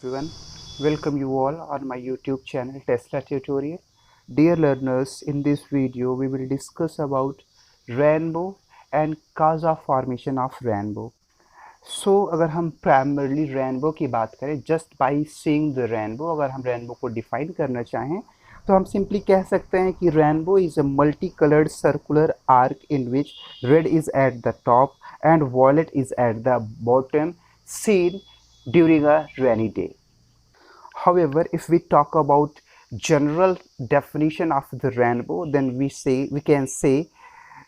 Everyone, welcome you all on my YouTube channel Tesla Tutorial. Dear learners, in this video we will discuss about rainbow and cause of formation of rainbow. So अगर हम primarily rainbow की बात करें, just by seeing the rainbow, अगर हम rainbow को define करना चाहें तो हम simply कह सकते हैं कि rainbow is a multicolored circular arc in which red is at the top and violet is at the bottom, seen during a rainy day. However, if we talk about general definition of the rainbow, then we can say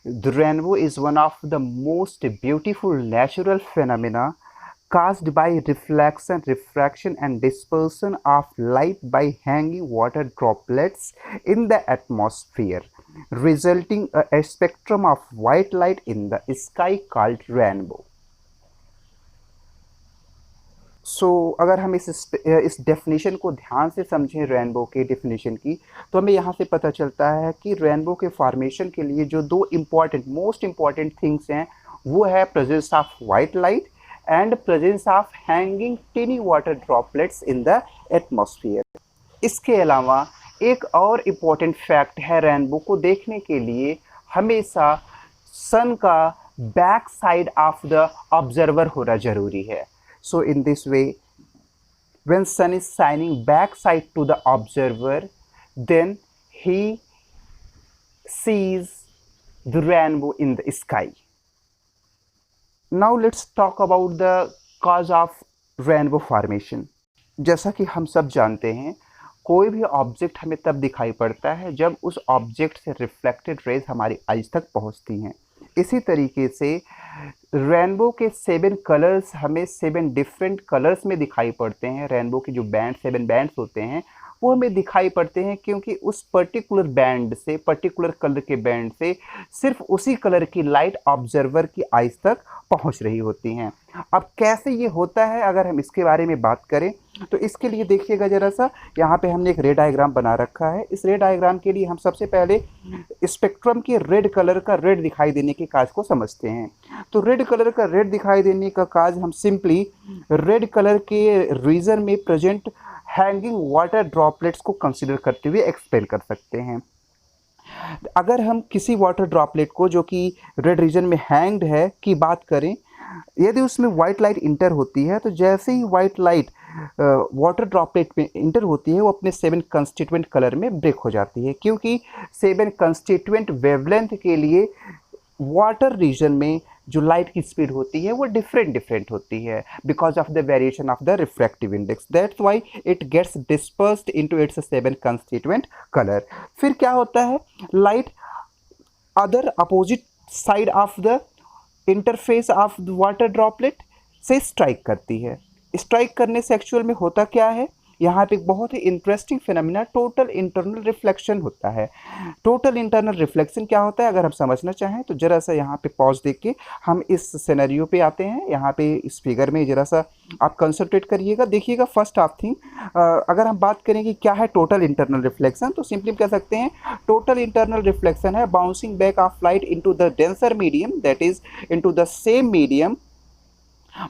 the rainbow is one of the most beautiful natural phenomena caused by reflection, refraction and dispersion of light by hanging water droplets in the atmosphere, resulting a spectrum of white light in the sky called rainbow. अगर हम इस definition को ध्यान से समझें rainbow के definition की, तो हमें यहाँ से पता चलता है कि रेनबो के फॉर्मेशन के लिए जो दो मोस्ट इम्पॉर्टेंट थिंग्स हैं वो है presence of white light and presence of hanging टिनी water droplets in the atmosphere. इसके अलावा एक और इम्पॉर्टेंट फैक्ट है, रेनबो को देखने के लिए हमेशा सन का back side of the observer होना ज़रूरी है। So in this way, when sun is shining backside to the observer, then he sees the rainbow in the sky. Now let's talk about the cause of rainbow formation. जैसा कि हम सब जानते हैं, कोई भी ऑब्जेक्ट हमें तब दिखाई पड़ता है जब उस ऑब्जेक्ट से रिफ्लेक्टेड रेज हमारी आइज तक पहुंचती हैं। इसी तरीके से रेनबो के 7 कलर्स हमें 7 डिफरेंट कलर्स में दिखाई पड़ते हैं। रेनबो के जो 7 बैंड्स होते हैं वो हमें दिखाई पड़ते हैं क्योंकि उस पर्टिकुलर बैंड से, पर्टिकुलर कलर के बैंड से सिर्फ उसी कलर की लाइट ऑब्जर्वर की आइज तक पहुंच रही होती हैं। अब कैसे ये होता है, अगर हम इसके बारे में बात करें तो इसके लिए देखिएगा ज़रा सा, यहाँ पे हमने एक रे डायग्राम बना रखा है। इस रे डायग्राम के लिए हम सबसे पहले स्पेक्ट्रम के रेड कलर का रेड दिखाई देने के काज को समझते हैं। तो रेड कलर का रेड दिखाई देने का काज हम सिंपली रेड कलर के रीजन में प्रेजेंट हैंगिंग वाटर ड्रॉपलेट्स को कंसिडर करते हुए एक्सप्लेन कर सकते हैं। अगर हम किसी वाटर ड्रॉपलेट को जो कि रेड रीजन में हैंग्ड है की बात करें, यदि उसमें वाइट लाइट इंटर होती है तो जैसे ही वाइट लाइट वाटर ड्रॉपलेट में इंटर होती है वो अपने 7 कंस्टिट्यूएंट कलर में ब्रेक हो जाती है, क्योंकि 7 कंस्टिट्यूएंट वेवलेंथ के लिए वाटर रीजन में जो लाइट की स्पीड होती है वो डिफरेंट होती है because of the variation of the refractive index. That's why it gets dispersed into its 7 constituent colour. फिर क्या होता है, light other opposite side of the interface of the water droplet से स्ट्राइक करती है। स्ट्राइक करने से एक्चुअल में होता क्या है, यहाँ पे एक बहुत ही interesting phenomena total internal reflection होता है। टोटल इंटरनल रिफ्लेक्शन क्या होता है, अगर हम समझना चाहें तो जरा सा यहाँ पे पॉज देख के हम इस सिनेरियो पे आते हैं। यहाँ पे इस फिगर में जरा सा आप कंसंट्रेट करिएगा, देखिएगा। फर्स्ट ऑफ थिंग, अगर हम बात करें कि क्या है टोटल इंटरनल रिफ्लेक्शन, तो सिंपली कह सकते हैं टोटल इंटरनल रिफ्लेक्शन है bouncing back of light into the denser medium, that is into the same medium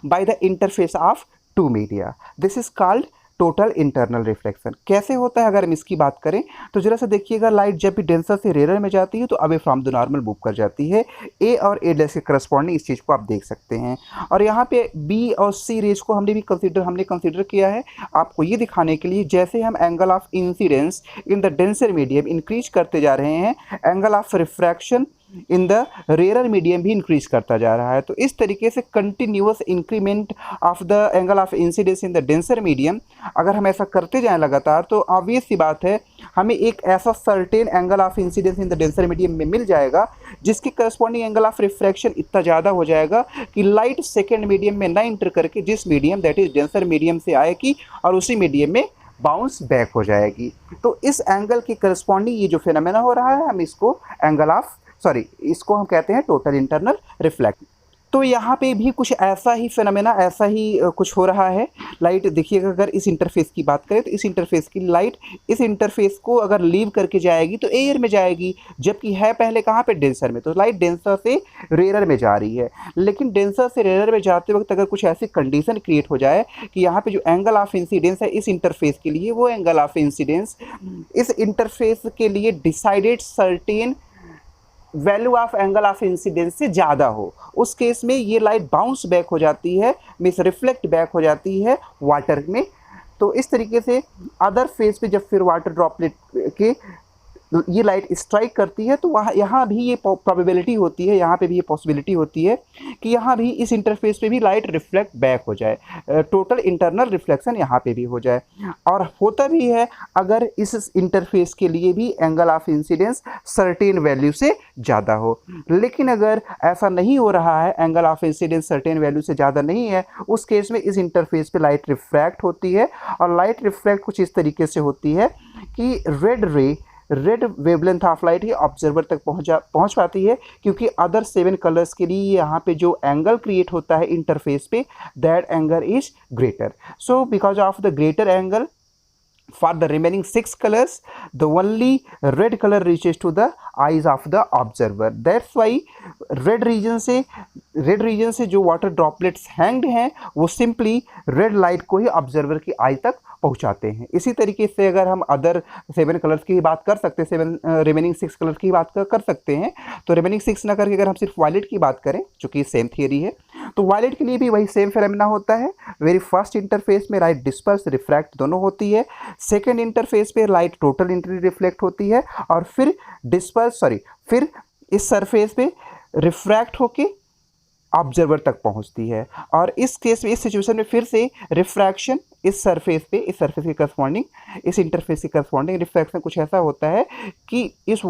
by the interface of 2 media. This is called total internal reflection. कैसे होता है अगर हम इसकी बात करें तो जरा सा देखिएगा, लाइट जब भी डेंसर से रेयर में जाती है तो away from the normal move कर जाती है। ए और ए डैश के करस्पॉन्डिंग इस चीज़ को आप देख सकते हैं। और यहाँ पे बी और सी रेज को हमने कंसिडर किया है आपको ये दिखाने के लिए, जैसे हम angle of incidence in the denser medium increase करते जा रहे हैं, angle of refraction in the rare medium भी इंक्रीज करता जा रहा है। तो इस तरीके से continuous increment of the angle of incidence in the denser medium, अगर हम ऐसा करते जाएं लगातार तो ऑब्वियस सी बात है हमें एक ऐसा certain angle of incidence in the denser medium में मिल जाएगा जिसकी करस्पॉन्डिंग एंगल ऑफ रिफ्रैक्शन इतना ज़्यादा हो जाएगा कि लाइट सेकेंड मीडियम में ना इंटर करके जिस medium that is denser medium से आएगी और उसी मीडियम में बाउंस बैक हो जाएगी। तो इस एंगल की करस्पॉन्डिंग ये जो फिनोमेना हो रहा है, हम इसको इसको हम कहते हैं टोटल इंटरनल रिफ्लेक्शन। तो यहाँ पे भी कुछ ऐसा ही फिनोमेना, ऐसा ही कुछ हो रहा है। लाइट देखिएगा, अगर इस इंटरफेस की बात करें तो इस इंटरफेस की लाइट इस इंटरफेस को अगर लीव करके जाएगी तो एयर में जाएगी, जबकि है पहले कहाँ पे, डेंसर में। तो लाइट डेंसर से रेयर में जा रही है, लेकिन डेंसर से रेयर में जाते वक्त अगर कुछ ऐसी कंडीशन क्रिएट हो जाए कि यहाँ पे जो एंगल ऑफ इंसिडेंस है इस इंटरफेस के लिए, वो एंगल ऑफ इंसिडेंस इस इंटरफेस के लिए decided certain value of angle of incidence से ज़्यादा हो, उस केस में ये लाइट बाउंस बैक हो जाती है, मीन्स रिफ्लेक्ट बैक हो जाती है वाटर में। तो इस तरीके से अदर फेज पे जब फिर वाटर ड्रॉपलेट के ये लाइट स्ट्राइक करती है तो वहाँ यहाँ भी ये प्रोबेबिलिटी होती है, यहाँ पे भी ये पॉसिबिलिटी होती है कि यहाँ भी इस इंटरफेस पे भी लाइट रिफ्लेक्ट बैक हो जाए, टोटल इंटरनल रिफ्लेक्शन यहाँ पे भी हो जाए। और होता भी है अगर इस इंटरफेस के लिए भी angle of incidence certain value से ज़्यादा हो। लेकिन अगर ऐसा नहीं हो रहा है, angle of incidence certain value से ज़्यादा नहीं है, उस केस में इस इंटरफेस पे लाइट रिफ्रैक्ट होती है। और लाइट रिफ्रैक्ट कुछ इस तरीके से होती है कि red wavelength of light he observer तक पहुंच पाती है, क्योंकि अदर 7 कलर्स के लिए यहाँ पे जो एंगल क्रिएट होता है इंटरफेस पे, that angle is greater. So because of the greater angle for the remaining 6 colors, the only red color reaches to the eyes of the observer. That's why red region से जो water droplets hanged हैं वो simply red light को ही observer की आई तक पहुंचाते हैं। इसी तरीके से अगर हम अदर 7 कलर्स की बात कर सकते हैं, रिमेनिंग 6 कलर्स की बात कर सकते हैं, तो रिमेनिंग 6 ना करके अगर हम सिर्फ वायलेट की बात करें, चूँकि सेम थियरी है, तो वायलेट के लिए भी वही सेम फिनोमेना होता है। वेरी फर्स्ट इंटरफेस में लाइट डिस्पर्स रिफ्रैक्ट दोनों होती है, सेकेंड इंटरफेस पे लाइट टोटल इंटरली रिफ्लेक्ट होती है, और फिर इस सरफेस पे रिफ्रैक्ट होके ऑब्जर्वर तक पहुंचती है। और इस केस में, इस सिचुएशन में फिर से रिफ्रैक्शन इस सरफेस के करस्पॉन्डिंग, इस इंटरफेस के करस्पॉन्डिंग रिफ्रैक्शन कुछ ऐसा होता है कि इस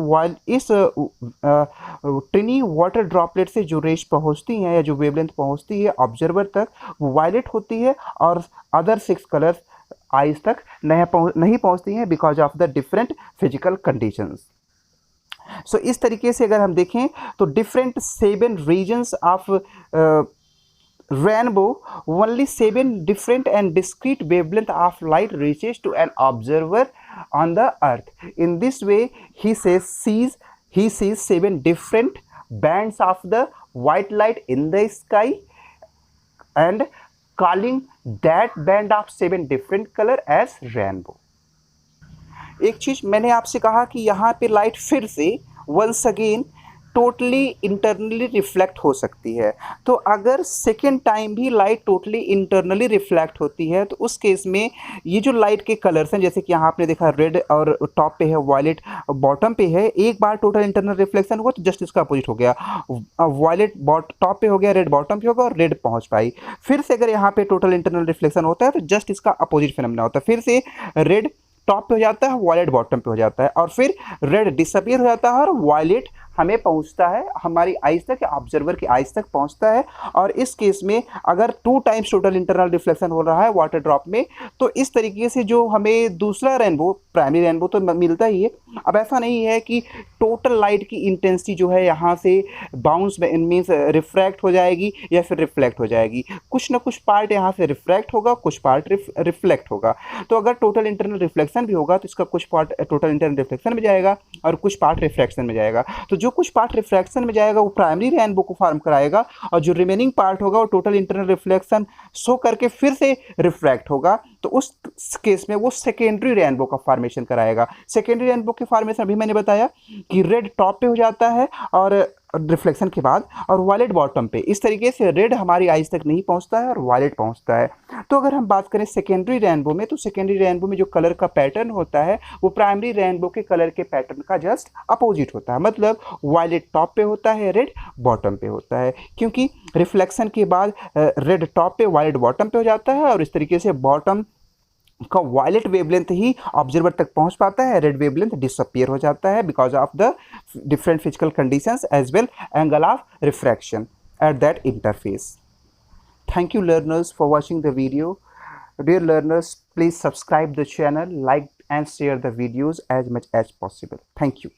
टिनी वाटर ड्रॉपलेट से जो रेज पहुंचती हैं या जो वेवलेंथ पहुंचती है ऑब्जर्वर तक, वो वायलेट होती है, और अदर 6 कलर्स आइज तक नहीं पहुंचती हैं because of the different physical conditions. So इस तरीके से अगर हम देखें तो different 7 regions of rainbow, only 7 different and discrete wavelength of light reaches to an observer on the earth. In this way he sees 7 different bands of the white light in the sky and calling that band of 7 different color as rainbow. एक चीज़ मैंने आपसे कहा कि यहाँ पे light फिर से once again totally internally reflect हो सकती है। तो अगर सेकेंड टाइम भी लाइट टोटली इंटरनली रिफ्लेक्ट होती है तो उस केस में ये जो लाइट के कलर्स हैं, जैसे कि यहाँ आपने देखा रेड और टॉप पे है, वायलेट बॉटम पे है, एक बार टोटल इंटरनल रिफ्लेक्शन हुआ तो जस्ट इसका अपोजिट हो गया, वायलेट टॉप पे हो गया, रेड बॉटम पे होगा और रेड पहुँच पाई। फिर से अगर यहाँ पे टोटल इंटरनल रिफ्लेक्शन होता है तो जस्ट इसका अपोजिट फिनोमेना होता है, फिर से रेड टॉप पे हो जाता है, वायलेट बॉटम पे हो जाता है, और फिर रेड डिसअपीयर हो जाता है और वायलेट हमें पहुंचता है, हमारी आइज तक या ऑब्जर्वर की आइज तक पहुंचता है। और इस केस में अगर 2 टाइम्स टोटल इंटरनल रिफ्लेक्शन हो रहा है वाटर ड्रॉप में, तो इस तरीके से जो हमें दूसरा रेनबो, प्राइमरी रेनबो तो मिलता ही है। अब ऐसा नहीं है कि टोटल लाइट की इंटेंसिटी जो है यहाँ से बाउंस मीन्स रिफ्रैक्ट हो जाएगी या फिर रिफ्लेक्ट हो जाएगी, कुछ ना कुछ पार्ट यहाँ से रिफ्रैक्ट होगा, कुछ पार्ट रिफ्लेक्ट होगा। तो अगर टोटल इंटरनल रिफ्लेक्शन भी होगा तो इसका कुछ पार्ट टोटल इंटरनल रिफ्लेक्शन में जाएगा और कुछ पार्ट रिफ्रैक्शन में जाएगा। तो जो कुछ पार्ट रिफ्रैक्शन में जाएगा वो प्राइमरी रेनबो को फॉर्म कराएगा, और जो रिमेनिंग पार्ट होगा वो टोटल इंटरनल रिफ्लेक्शन शो करके फिर से रिफ्रैक्ट होगा, तो उस केस में वो सेकेंडरी रेनबो का फॉर्मेशन कराएगा। सेकेंडरी रेनबो के फॉर्मेशन अभी मैंने बताया कि रेड टॉप पे हो जाता है और रिफ्लेक्शन के बाद, और वायलेट बॉटम पे। इस तरीके से रेड हमारी आइज तक नहीं पहुंचता है और वायलेट पहुंचता है। तो अगर हम बात करें सेकेंडरी रेनबो में, तो सेकेंडरी रेनबो में जो कलर का पैटर्न होता है वो प्राइमरी रेनबो के कलर के पैटर्न का जस्ट अपोजिट होता है, मतलब वायलेट टॉप पे होता है, रेड बॉटम पे होता है, क्योंकि रिफ्लेक्शन के बाद रेड टॉप पे वायलेट बॉटम पे हो जाता है, और इस तरीके से बॉटम का वायलेट वेवलेंथ ही ऑब्जर्वर तक पहुंच पाता है, रेड वेवलेंथ डिसअपीयर हो जाता है because of the different physical conditions as well angle of refraction at that interface. Thank you learners for watching the video. Dear learners, please subscribe the channel, like and share the videos as much as possible. Thank you.